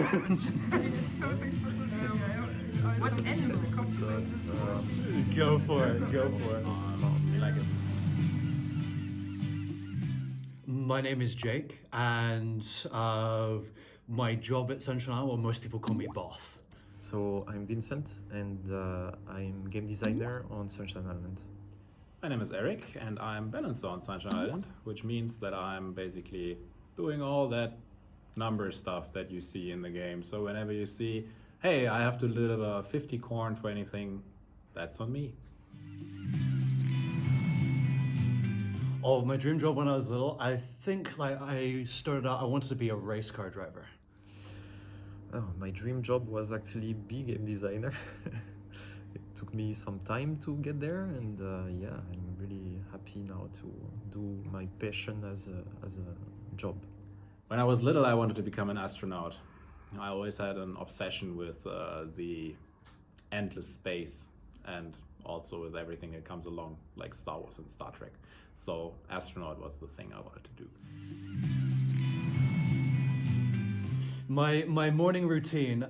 It's perfect for what animal? Go for it. Go for it. We like it. My name is Jake, and my job at Sunshine Island, well, most people call me boss. So I'm Vincent, and I'm game designer on Sunshine Island. My name is Erik, and I'm balancer on Sunshine Island, which means that I'm basically doing all that number stuff that you see in the game. So whenever you see, hey, I have to deliver 50 corn for anything, that's on me. Oh, my dream job when I was little, I think I started out, I wanted to be a race car driver. Oh, my dream job was actually be game designer. It took me some time to get there, and yeah, I'm really happy now to do my passion as a job. When I was little, I wanted to become an astronaut. I always had an obsession with the endless space and also with everything that comes along, like Star Wars and Star Trek. So astronaut was the thing I wanted to do. My morning routine,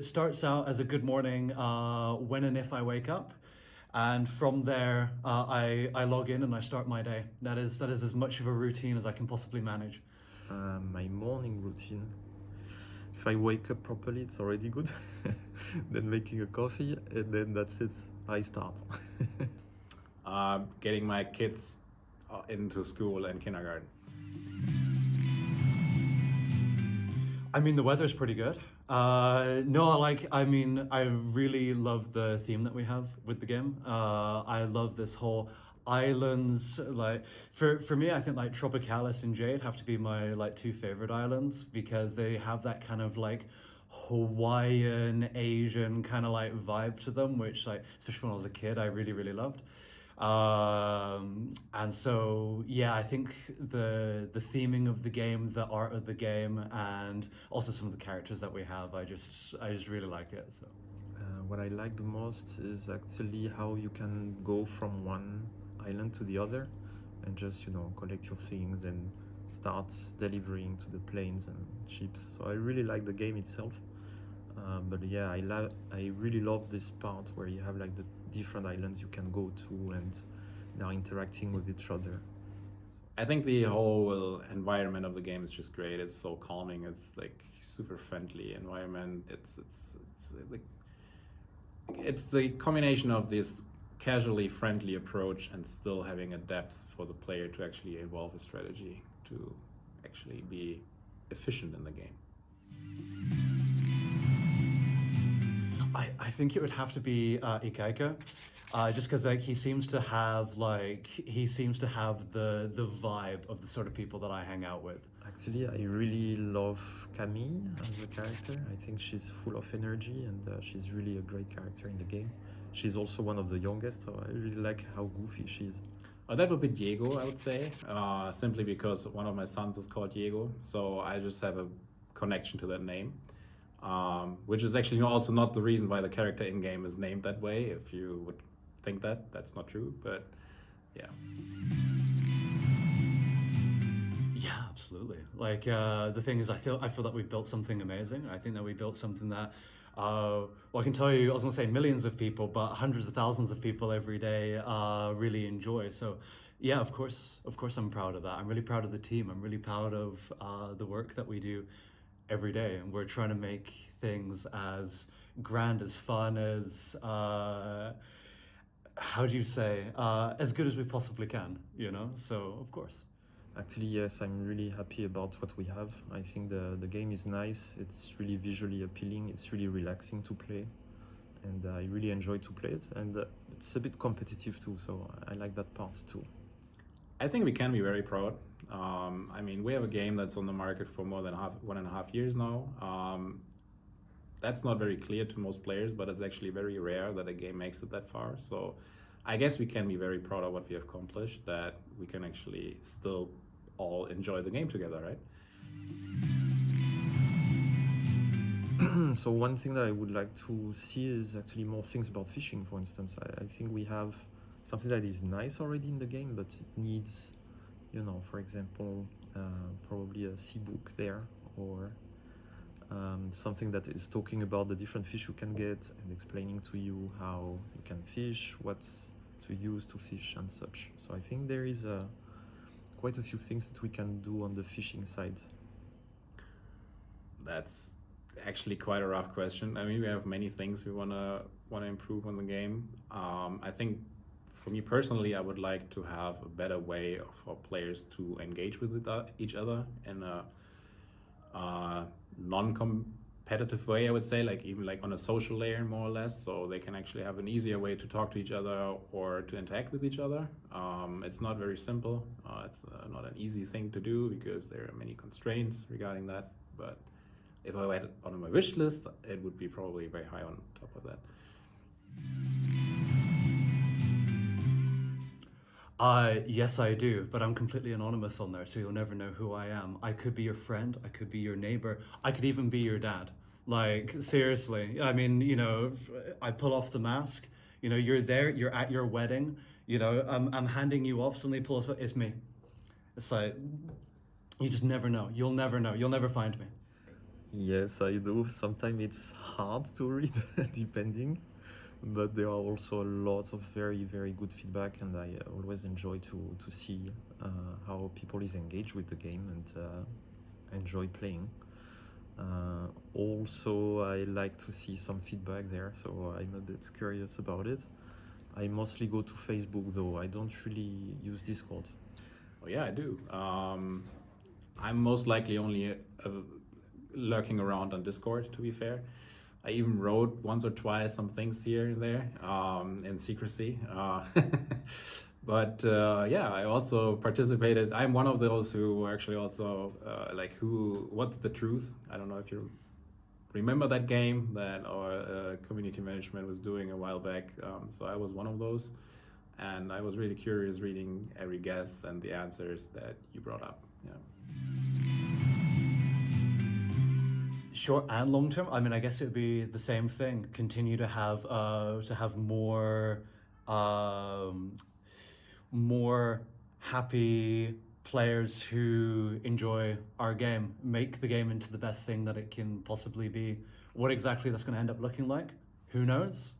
starts out as a good morning when and if I wake up. And from there, I log in and I start my day. That is as much of a routine as I can possibly manage. My morning routine. If I wake up properly, it's already good. Then making a coffee, and then that's it. I start. Getting my kids into school and kindergarten. I mean, the weather's pretty good. I really love the theme that we have with the game. I love this whole islands, like for me, I think like Tropicalis and Jade have to be my like two favorite islands because they have that kind of like Hawaiian Asian kind of like vibe to them, which like especially when I was a kid I really loved. And so yeah, I think the theming of the game, the art of the game, and also some of the characters that we have, I just really like it. So What I like the most is actually how you can go from one island to the other and just collect your things and start delivering to the planes and ships. So I really like the game itself, but yeah, I really love this part where you have like the different islands you can go to and they are interacting with each other. I think the whole environment of the game is just great. It's so calming. It's like super friendly environment. It's the combination of this casually friendly approach and still having a depth for the player to actually evolve a strategy to actually be efficient in the game. I think it would have to be Ikaika, just because like he seems to have the vibe of the sort of people that I hang out with. Actually, I really love Camille as a character. I think she's full of energy and she's really a great character in the game. She's also one of the youngest, so I really like how goofy she is. That would be Diego, I would say, simply because one of my sons is called Diego, so I just have a connection to that name. Which is actually also not the reason why the character in-game is named that way. If you would think that, that's not true, but yeah. Yeah, absolutely. Like the thing is, I feel that we built something amazing. I think that we built something that, well, I can tell you, I was gonna say millions of people, but hundreds of thousands of people every day really enjoy. So yeah, of course I'm proud of that. I'm really proud of the team. I'm really proud of the work that we do every day, and we're trying to make things as grand, as fun, as how do you say, as good as we possibly can, so of course. Actually, yes, I'm really happy about what we have. I think the game is nice, it's really visually appealing, it's really relaxing to play, and I really enjoy to play it, and it's a bit competitive too, so I like that part too. I think we can be very proud. I mean, we have a game that's on the market for more than 1.5 years now. That's not very clear to most players, but it's actually very rare that a game makes it that far. So I guess we can be very proud of what we have accomplished, that we can actually still all enjoy the game together, right? So one thing that I would like to see is actually more things about fishing, for instance. I think we have something that is nice already in the game, but it needs, for example, probably a sea book there, or something that is talking about the different fish you can get and explaining to you how you can fish, what to use to fish and such. So I think there is quite a few things that we can do on the fishing side. That's actually quite a rough question. I mean, we have many things we wanna improve on the game. I think for me personally, I would like to have a better way for players to engage with each other in a non-competitive way, I would say, like even like on a social layer more or less, so they can actually have an easier way to talk to each other or to interact with each other. It's not very simple. It's not an easy thing to do because there are many constraints regarding that, but if I had it on my wish list, it would be probably very high on top of that. Yes, I do, but I'm completely anonymous on there, so you'll never know who I am. I could be your friend, I could be your neighbor, I could even be your dad. Like, seriously. I mean, you know, I pull off the mask, you know, you're there, you're at your wedding, you know, I'm handing you off, suddenly pull off, it's me. It's like, you just never know. You'll never know. You'll never find me. Yes, I do. Sometimes it's hard to read, depending, but there are also lots of very, very good feedback, and I always enjoy to see how people is engaged with the game and enjoy playing. Also, I like to see some feedback there, so I'm a bit curious about it. I mostly go to Facebook though. I don't really use Discord. Oh yeah, I do. I'm most likely only lurking around on Discord, to be fair. I even wrote once or twice some things here and there in secrecy. But yeah, I also participated. I'm one of those who actually also What's the Truth? I don't know if you remember that game that our community management was doing a while back. So I was one of those. And I was really curious reading every guess and the answers that you brought up. Yeah. Short and long term, I mean, I guess it would be the same thing. Continue to have more happy players who enjoy our game, make the game into the best thing that it can possibly be. What exactly that's going to end up looking like, who knows?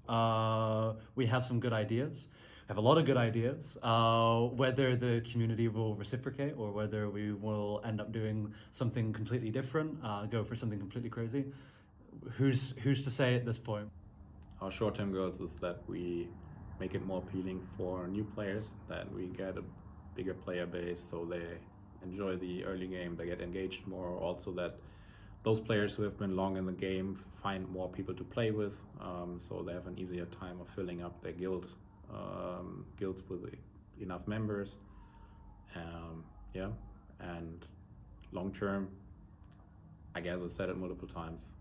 We have some good ideas. I have a lot of good ideas. Whether the community will reciprocate or whether we will end up doing something completely different, go for something completely crazy, who's to say at this point? Our short-term goals is that we make it more appealing for new players, that we get a bigger player base so they enjoy the early game, they get engaged more, also that those players who have been long in the game find more people to play with, so they have an easier time of filling up their guilds with enough members. Yeah, and long term, I guess I said it multiple times,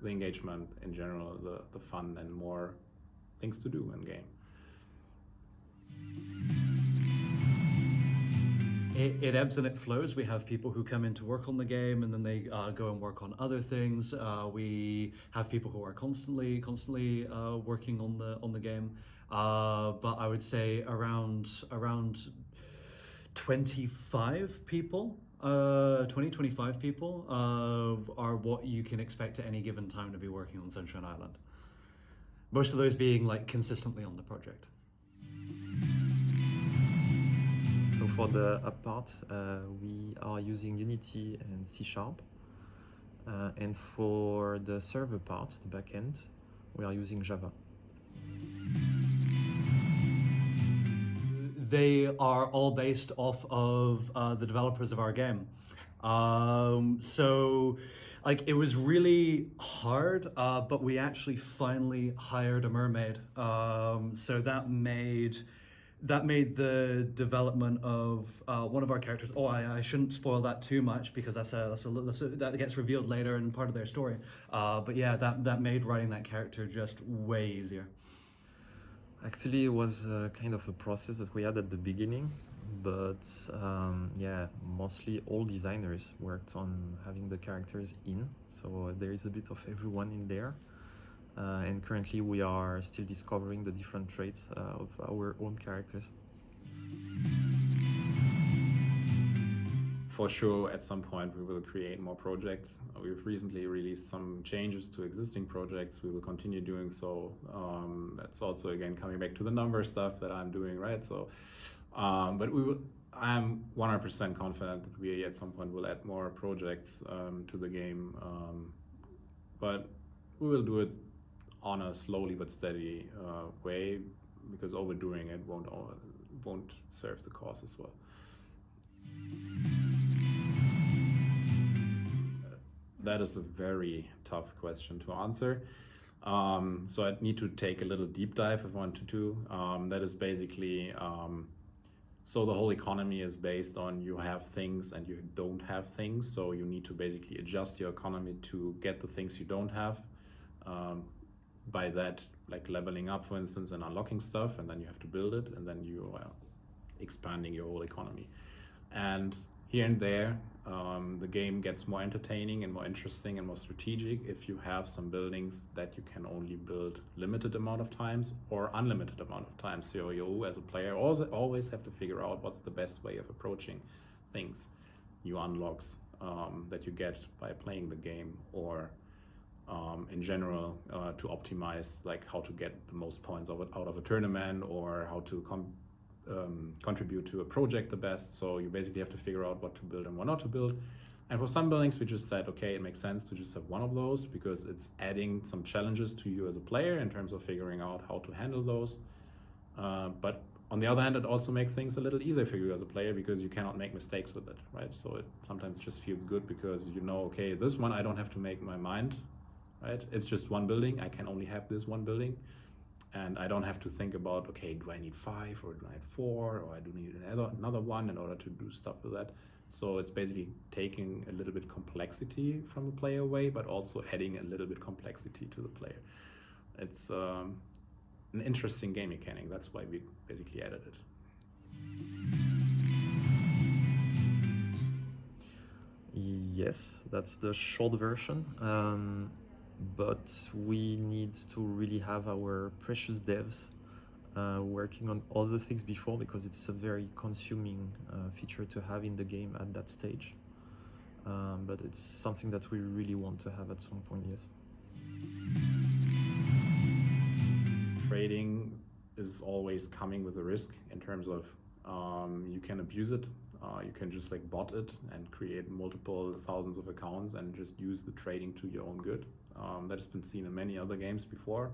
the engagement in general, the fun and more things to do in game. It ebbs and it flows. We have people who come in to work on the game and then they go and work on other things. We have people who are constantly working on the game. But I would say around 25 people, 25 people are what you can expect at any given time to be working on Sunshine Island. Most of those being like consistently on the project. So for the app part, we are using Unity and C#. And for the server part, the backend, we are using Java. They are all based off of the developers of our game. So like it was really hard, but we actually finally hired a mermaid. So that made the development of one of our characters. Oh, I shouldn't spoil that too much because that gets revealed later and part of their story. But yeah, that made writing that character just way easier. Actually, it was kind of a process that we had at the beginning, but yeah, mostly all designers worked on having the characters in, so there is a bit of everyone in there. And currently we are still discovering the different traits of our own characters. for sure, at some point we will create more projects. We've recently released some changes to existing projects. We will continue doing so. That's also again coming back to the number stuff that I'm doing, right? So, but I'm 100% confident that we at some point will add more projects to the game, but we will do it on a slowly but steady way, because overdoing it won't serve the cause as well. That is a very tough question to answer. So I need to take a little deep dive if I want to. That is basically, so the whole economy is based on you have things and you don't have things. So you need to basically adjust your economy to get the things you don't have. By that, like leveling up, for instance, and unlocking stuff, and then you have to build it, and then you are expanding your whole economy. And here and there, the game gets more entertaining and more interesting and more strategic if you have some buildings that you can only build limited amount of times or unlimited amount of times. So you as a player always have to figure out what's the best way of approaching things, new unlocks that you get by playing the game, or in general to optimize like how to get the most points out of a tournament, or how to contribute to a project the best. So you basically have to figure out what to build and what not to build. And for some buildings we just said, okay, it makes sense to just have one of those because it's adding some challenges to you as a player in terms of figuring out how to handle those. But on the other hand, it also makes things a little easier for you as a player because you cannot make mistakes with it, right? So it sometimes just feels good because you know, okay, this one I don't have to make my mind, right? It's just one building. I can only have this one building. And I don't have to think about, okay, do I need 5 or do I need 4 or I do need another one in order to do stuff with that. So it's basically taking a little bit complexity from the player away, but also adding a little bit complexity to the player. It's an interesting game mechanic. That's why we basically added it. Yes, that's the short version. But we need to really have our precious devs working on other things before, because it's a very consuming feature to have in the game at that stage. But it's something that we really want to have at some point, yes. Trading is always coming with a risk in terms of you can abuse it. You can just like bot it and create multiple thousands of accounts and just use the trading to your own good. That has been seen in many other games before.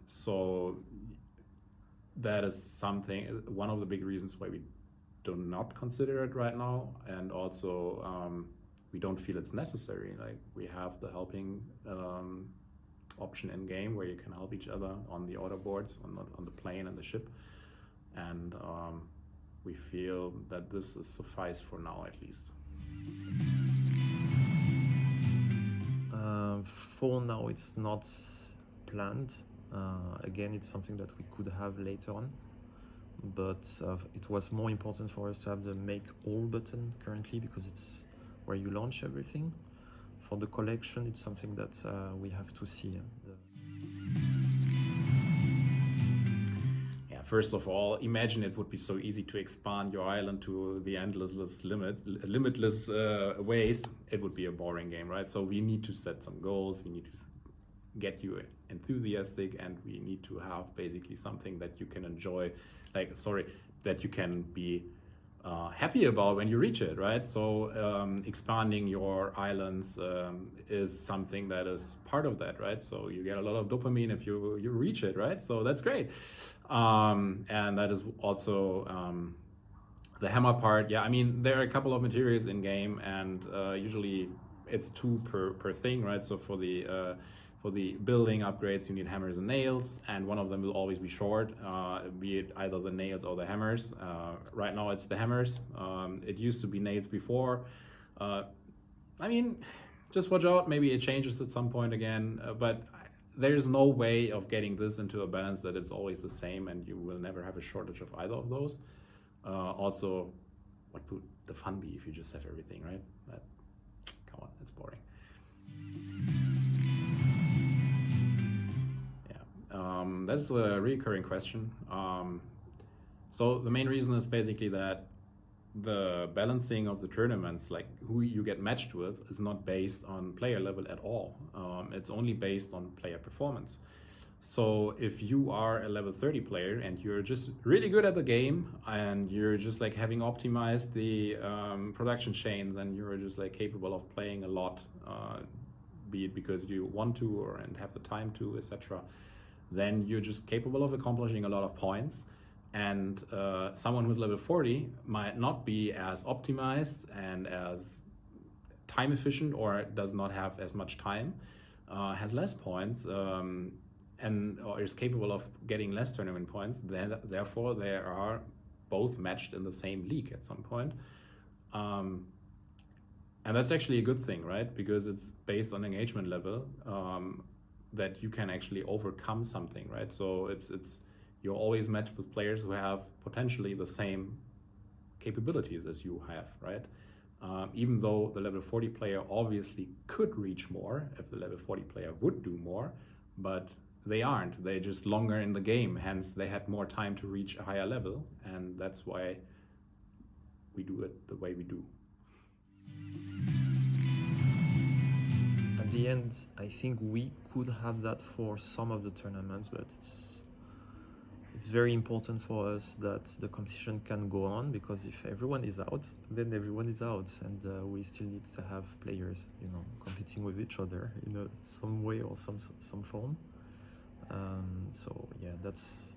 So that is something, one of the big reasons why we do not consider it right now. And also we don't feel it's necessary. Like we have the helping option in game where you can help each other on the order boards, on the plane and the ship. And we feel that this is suffice for now, at least. For now, it's not planned. Again, it's something that we could have later on, but it was more important for us to have the make all button currently because it's where you launch everything. For the collection, it's something that we have to see. First of all, imagine it would be so easy to expand your island to the limitless ways. It would be a boring game, right? So we need to set some goals. We need to get you enthusiastic, and we need to have basically something that you can enjoy, that you can be happy about when you reach it, right? So expanding your islands is something that is part of that, right? So you get a lot of dopamine if you reach it, right? So that's great. And that is also the hammer part. Yeah, I mean, there are a couple of materials in game, and usually it's 2 per thing, right? So for the building upgrades, you need hammers and nails, and one of them will always be short, be it either the nails or the hammers. Right now it's the hammers. It used to be nails before. I mean, just watch out, maybe it changes at some point again, but there's no way of getting this into a balance that it's always the same, and you will never have a shortage of either of those. Also, what would the fun be if you just have everything, right? Come on, it's boring. That's a recurring question. So the main reason is basically that the balancing of the tournaments, like who you get matched with, is not based on player level at all. It's only based on player performance. So if you are a level 30 player and you're just really good at the game and you're just like having optimized the production chains and you're just like capable of playing a lot, be it because you want to or and have the time to, etc., then you're just capable of accomplishing a lot of points. And someone who's level 40 might not be as optimized and as time efficient, or does not have as much time, has less points, or is capable of getting less tournament points. Then therefore they are both matched in the same league at some point. And that's actually a good thing, right? Because it's based on engagement level, that you can actually overcome something, right? So it's you're always matched with players who have potentially the same capabilities as you have, right? Even though the level 40 player obviously could reach more if the level 40 player would do more, but they aren't. They're just longer in the game, hence they had more time to reach a higher level, and that's why we do it the way we do. At the end, I think we could have that for some of the tournaments, but it's very important for us that the competition can go on, because if everyone is out, then everyone is out, and we still need to have players, competing with each other in some way or some form. So yeah, that's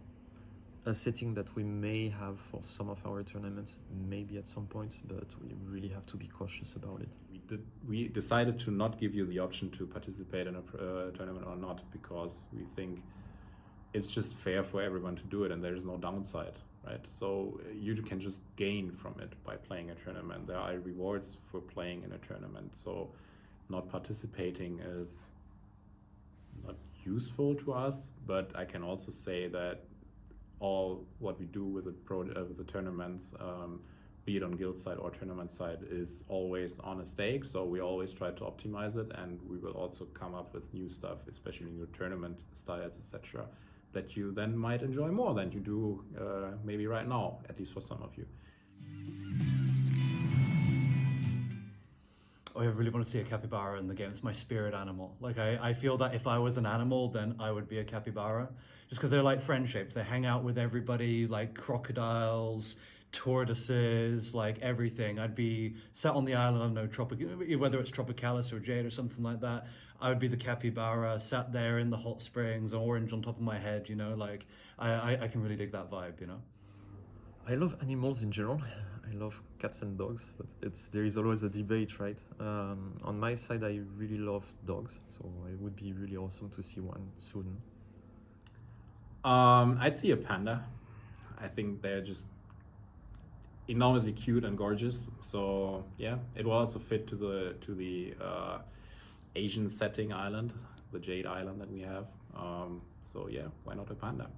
a setting that we may have for some of our tournaments, maybe at some point, but we really have to be cautious about it. We decided to not give you the option to participate in a tournament or not, because we think it's just fair for everyone to do it and there is no downside, right? So you can just gain from it by playing a tournament. There are rewards for playing in a tournament, so not participating is not useful to us. But I can also say that all what we do with the tournaments, be it on guild side or tournament side, is always on a stake. So we always try to optimize it, and we will also come up with new stuff, especially new tournament styles, etc., that you then might enjoy more than you do maybe right now, at least for some of you. I really want to see a capybara in the game. It's my spirit animal. Like I feel that if I was an animal, then I would be a capybara, just because they're like friend-shaped. They hang out with everybody, like crocodiles, tortoises, like everything. I'd be sat on the island, I don't know, whether it's Tropicalis or Jade or something like that. I would be the capybara, sat there in the hot springs, orange on top of my head, like I can really dig that vibe, I love animals in general. I love cats and dogs, but there is always a debate, right? On my side, I really love dogs, so it would be really awesome to see one soon. I'd see a panda. I think they're just enormously cute and gorgeous. So yeah, it will also fit to the Asian setting island, the Jade Island that we have. So yeah, why not a panda?